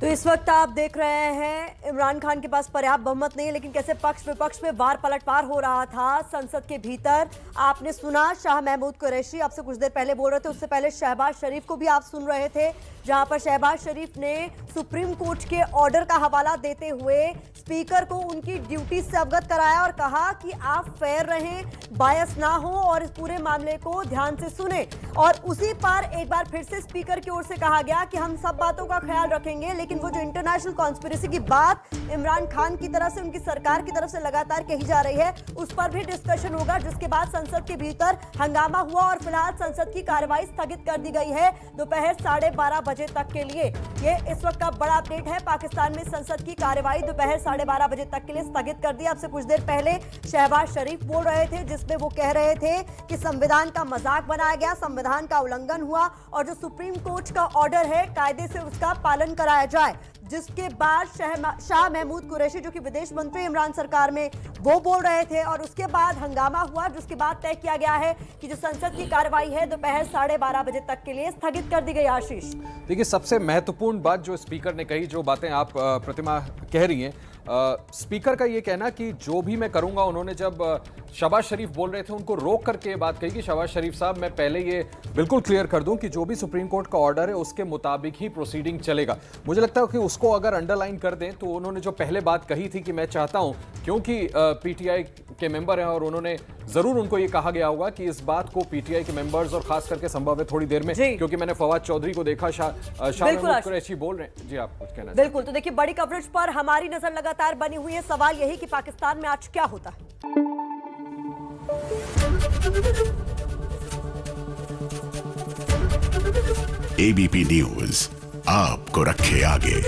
तो इस वक्त आप देख रहे हैं इमरान खान के पास पर्याप्त बहुमत नहीं है, लेकिन कैसे पक्ष विपक्ष में वार पलटवार हो रहा था संसद के भीतर। आपने सुना शाह महमूद कुरैशी आपसे कुछ देर पहले बोल रहे थे, उससे पहले शहबाज शरीफ को भी आप सुन रहे थे, जहां पर शहबाज शरीफ ने सुप्रीम कोर्ट के ऑर्डर का हवाला देते हुए स्पीकर को उनकी ड्यूटी से अवगत कराया और कहा कि आप फेयर रहें, बायस ना हो और इस पूरे मामले को ध्यान से सुने। और उसी पर एक बार फिर से स्पीकर की ओर से कहा गया कि हम सब बातों का ख्याल रखेंगे, लेकिन वो जो इंटरनेशनल कॉन्स्पिरेसी की बात इमरान खान की तरफ से, उनकी सरकार की तरफ से लगातार कही जा रही है, उस पर भी डिस्कशन होगा, जिसके बाद संसद के भीतर हंगामा हुआ और फिलहाल संसद की कार्रवाई स्थगित कर दी गई है दोपहर 12:30 बजे तक के लिए। ये इस वक्त का बड़ा अपडेट है। पाकिस्तान में संसद की कार्रवाई दोपहर 12:30 बजे तक के लिए स्थगित कर दी। आपसे कुछ देर पहले शहबाज शरीफ बोल रहे थे, जिसमें वो कह रहे थे कि संविधान का मजाक बनाया गया, संविधान का उल्लंघन हुआ और जो सुप्रीम कोर्ट का ऑर्डर है कायदे से उसका पालन कराया जाए। जिसके बाद शाह महमूद कुरैशी जो कि विदेश मंत्री इमरान सरकार में, वो बोल रहे थे और उसके बाद हंगामा हुआ, जिसके बाद तय किया गया है कि जो संसद की कार्रवाई है दोपहर 12:30 बजे तक के लिए स्थगित कर दी गई। आशीष, देखिए, सबसे महत्वपूर्ण बात जो स्पीकर ने कही, जो बातें आप प्रतिमा कह रही हैं, स्पीकर का ये कहना कि जो भी मैं करूंगा, उन्होंने जब शहबाज शरीफ बोल रहे थे उनको रोक करके बात कही कि शहबाज शरीफ साहब, मैं पहले ये बिल्कुल क्लियर कर दूं कि जो भी सुप्रीम कोर्ट का ऑर्डर है उसके मुताबिक ही प्रोसीडिंग चलेगा। मुझे लगता है कि उसको अगर अंडरलाइन कर दें तो उन्होंने जो पहले बात कही थी कि मैं चाहता हूं, क्योंकि पीटीआई के मेंबर हैं और उन्होंने जरूर, उनको ये कहा गया होगा कि इस बात को पीटीआई के मेंबर्स और खास करके संभव है थोड़ी देर में, क्योंकि मैंने फवाद चौधरी को देखा, शाह महमूद कुरैशी बोल रहे हैं। जी, आप कुछ कहना? बिल्कुल, तो देखिए, बड़ी कवरेज पर हमारी नजर लगातार बनी हुई है। सवाल यही कि पाकिस्तान में आज क्या होता है। एबीपी न्यूज आपको रखे आगे।